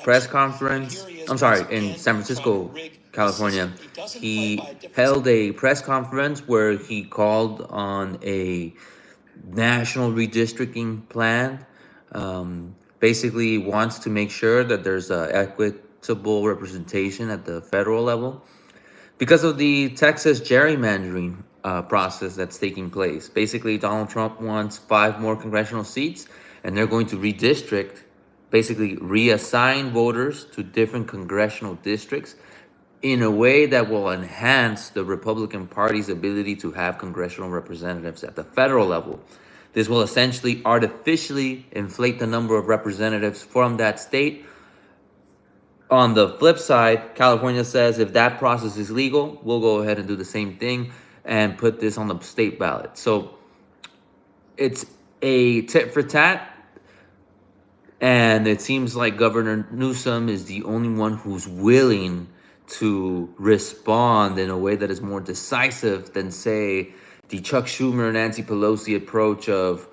press conference. I'm sorry, in San Francisco, California, he held a press conference where he called on a national redistricting plan. Basically, wants to make sure that there's equitable representation at the federal level because of the Texas gerrymandering process that's taking place. Basically, Donald Trump wants 5 more congressional seats, and they're going to redistrict, basically reassign voters to different congressional districts in a way that will enhance the Republican Party's ability to have congressional representatives at the federal level. This will essentially artificially inflate the number of representatives from that state. On the flip side, California says if that process is legal, we'll go ahead and do the same thing and put this on the state ballot. So it's a tit for tat. And it seems like Governor Newsom is the only one who's willing to respond in a way that is more decisive than, say, the Chuck Schumer and Nancy Pelosi approach of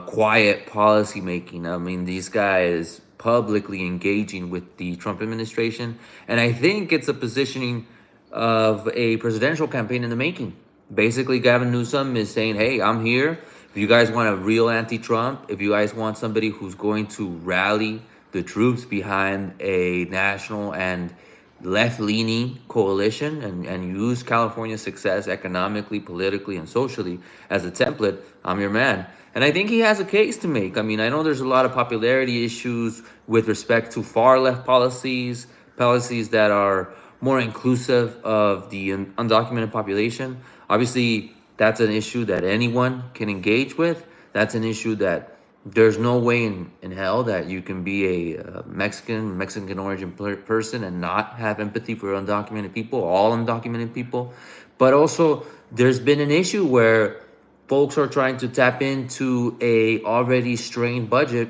quiet policymaking. I mean, these guys publicly engaging with the Trump administration. And I think it's a positioning of a presidential campaign in the making. Basically, Gavin Newsom is saying, hey, I'm here. If you guys want a real anti-Trump, if you guys want somebody who's going to rally the troops behind a national and left-leaning coalition and use California's success economically, politically, and socially as a template, I'm your man. And I think he has a case to make. I mean, I know there's a lot of popularity issues with respect to far-left policies that are more inclusive of the undocumented population. Obviously, that's an issue that anyone can engage with. That's an issue that there's no way in hell that you can be a Mexican origin person and not have empathy for undocumented people, all undocumented people. But also, there's been an issue where folks are trying to tap into a already strained budget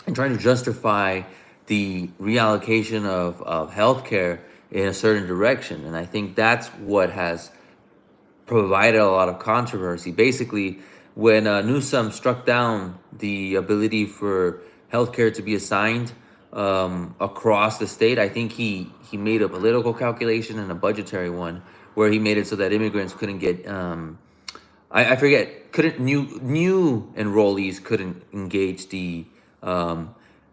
and trying to justify the reallocation of healthcare in a certain direction. And I think that's what has provided a lot of controversy. Basically, when Newsom struck down the ability for healthcare to be assigned across the state, I think he made a political calculation and a budgetary one where he made it so that immigrants couldn't get new enrollees couldn't engage the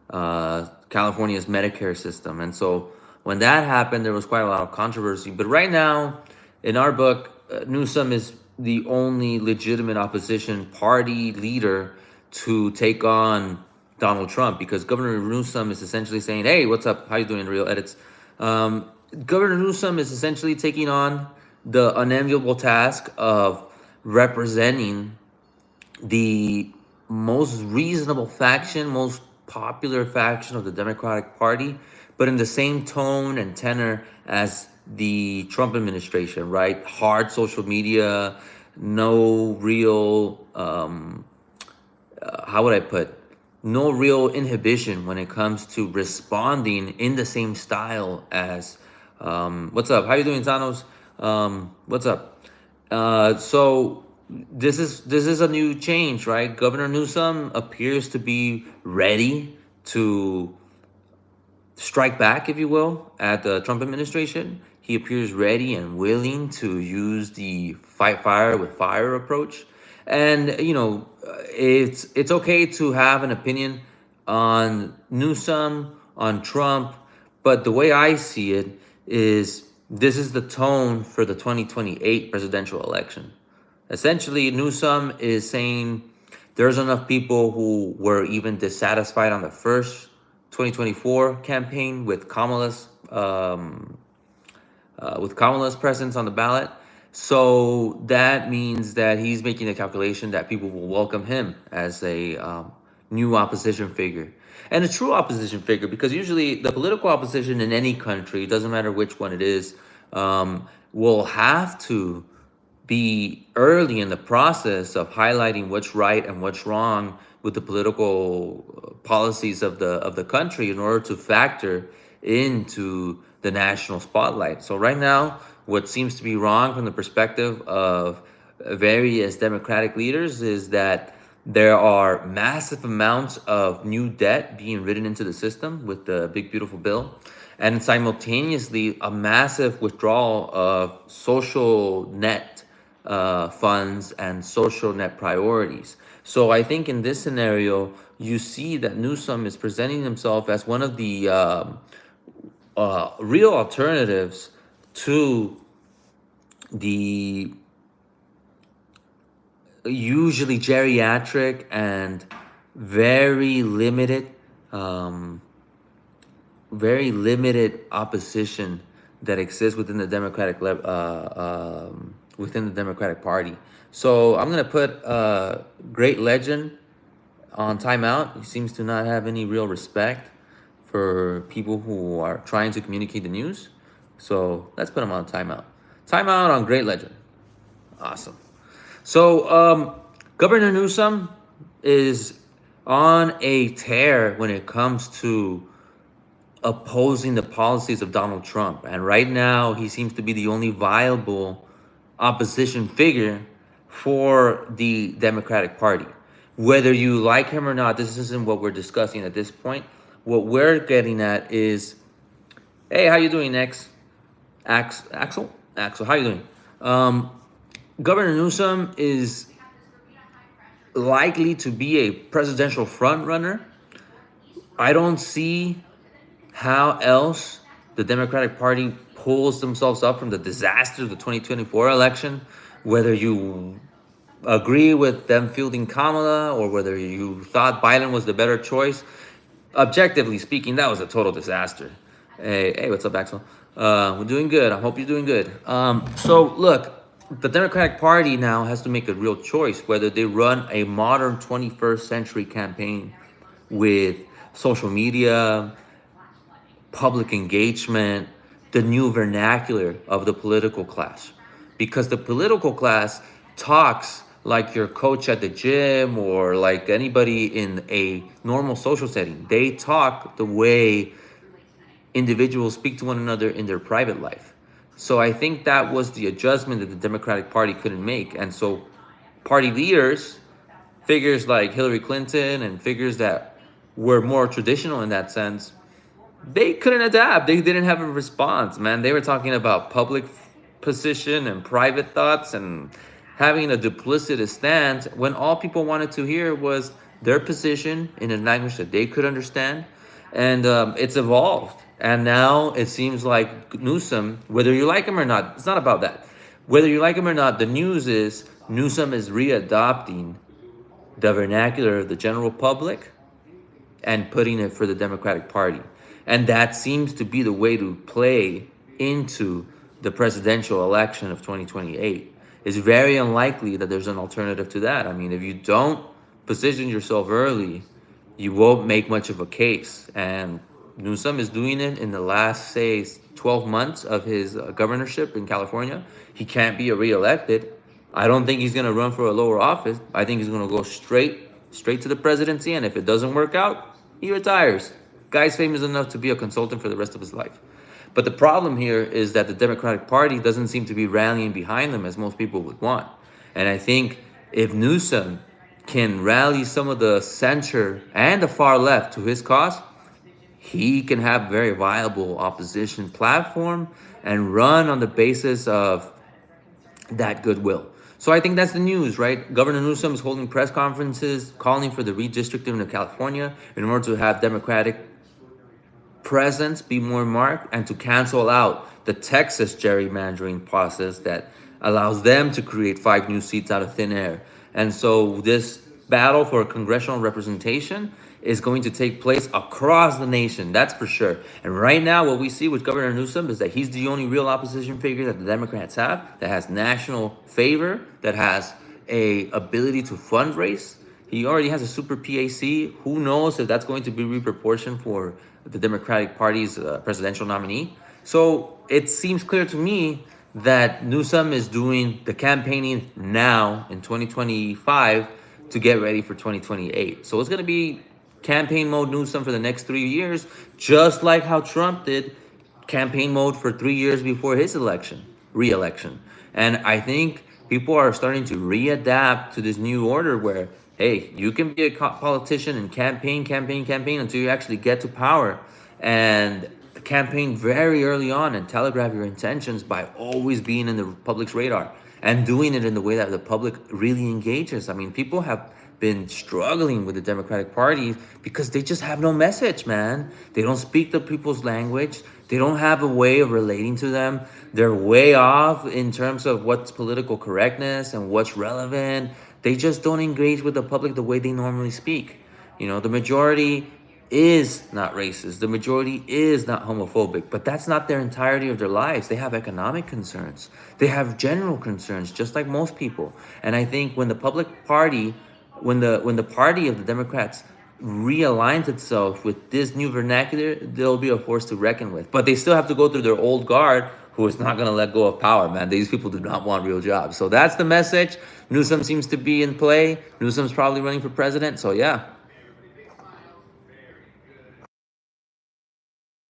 California's Medicare system. And so when that happened, there was quite a lot of controversy. But right now, in our book, Newsom is the only legitimate opposition party leader to take on Donald Trump, because Governor Newsom is essentially saying, hey, what's up? How you doing, Real Edits? Governor Newsom is essentially taking on the unenviable task of representing the most reasonable faction, most popular faction of the Democratic Party, but in the same tone and tenor as the Trump administration, right? Hard social media, no real, how would I put, no real inhibition when it comes to responding in the same style as, what's up? How you doing, Thanos? What's up? So this is a new change, right? Governor Newsom appears to be ready to strike back, if you will, at the Trump administration. He appears ready and willing to use the fight fire with fire approach. And, you know, it's okay to have an opinion on Newsom, on Trump, but the way I see it is this is the tone for the 2028 presidential election. Essentially, Newsom is saying there's enough people who were even dissatisfied on the first 2024 campaign with Kamala's presence on the ballot. So that means that he's making a calculation that people will welcome him as a new opposition figure. And a true opposition figure, because usually the political opposition in any country, doesn't matter which one it is, will have to be early in the process of highlighting what's right and what's wrong with the political policies of the country in order to factor into the national spotlight. So right now, what seems to be wrong from the perspective of various Democratic leaders is that There are massive amounts of new debt being written into the system with the big beautiful bill, and simultaneously a massive withdrawal of social net funds and social net priorities. So I think in this scenario, you see that Newsom is presenting himself as one of the real alternatives to the usually geriatric and very limited, um, very limited opposition that exists within the within the Democratic Party. So I'm gonna put Great Legend on timeout. He seems to not have any real respect for people who are trying to communicate the news. So let's put him on timeout. Timeout on Great Legend. Awesome. So, Governor Newsom is on a tear when it comes to opposing the policies of Donald Trump. And right now, he seems to be the only viable opposition figure for the Democratic Party. Whether you like him or not, this isn't what we're discussing at this point. What we're getting at is, hey, how you doing, Axel? Axel, how you doing? Governor Newsom is likely to be a presidential frontrunner. I don't see how else the Democratic Party pulls themselves up from the disaster of the 2024 election, whether you agree with them fielding Kamala or whether you thought Biden was the better choice. Objectively speaking, that was a total disaster. Hey, what's up, Axel? We're doing good. I hope you're doing good. So look, the Democratic Party now has to make a real choice whether they run a modern 21st century campaign with social media, public engagement, the new vernacular of the political class. Because the political class talks like your coach at the gym or like anybody in a normal social setting. They talk the way individuals speak to one another in their private life. So I think that was the adjustment that the Democratic Party couldn't make. And so party leaders, figures like Hillary Clinton and figures that were more traditional in that sense, they couldn't adapt. They didn't have a response, man. They were talking about public position and private thoughts and having a duplicitous stance when all people wanted to hear was their position in a language that they could understand. And it's evolved. And now it seems like Newsom, whether you like him or not, it's not about that. Whether you like him or not, the news is Newsom is readopting the vernacular of the general public and putting it for the Democratic Party. And that seems to be the way to play into the presidential election of 2028. It's very unlikely that there's an alternative to that. I mean, if you don't position yourself early, you won't make much of a case. And Newsom is doing it in the last, say, 12 months of his governorship in California. He can't be reelected. I don't think he's going to run for a lower office. I think he's going to go straight to the presidency. And if it doesn't work out, he retires. Guy's famous enough to be a consultant for the rest of his life. But the problem here is that the Democratic Party doesn't seem to be rallying behind them as most people would want. And I think if Newsom can rally some of the center and the far left to his cause, he can have a very viable opposition platform and run on the basis of that goodwill. So I think that's the news, right? Governor Newsom is holding press conferences calling for the redistricting of California in order to have Democratic presence be more marked and to cancel out the Texas gerrymandering process that allows them to create 5 new seats out of thin air. And so this battle for congressional representation is going to take place across the nation, that's for sure. And right now, what we see with Governor Newsom is that he's the only real opposition figure that the Democrats have that has national favor, that has a ability to fundraise. He already has a super PAC. Who knows if that's going to be reproportioned for the Democratic Party's presidential nominee? So it seems clear to me that Newsom is doing the campaigning now in 2025 to get ready for 2028. So it's going to be campaign mode Newsom for the next 3 years, just like how Trump did campaign mode for 3 years before his re-election. And I think people are starting to readapt to this new order where, hey, you can be a politician and campaign until you actually get to power, and campaign very early on and telegraph your intentions by always being in the public's radar and doing it in the way that the public really engages. I mean, people have been struggling with the Democratic Party because they just have no message, man. They don't speak the people's language. They don't have a way of relating to them. They're way off in terms of what's political correctness and what's relevant. They just don't engage with the public the way they normally speak. You know, the majority is not racist. The majority is not homophobic, but that's not their entirety of their lives. They have economic concerns. They have general concerns, just like most people. And I think when the public party, when the party of the Democrats realigns itself with this new vernacular, they'll be a force to reckon with. But they still have to go through their old guard, who is not going to let go of power, man. These people do not want real jobs. So that's the message. Newsom seems to be in play. Newsom's probably running for president. So yeah.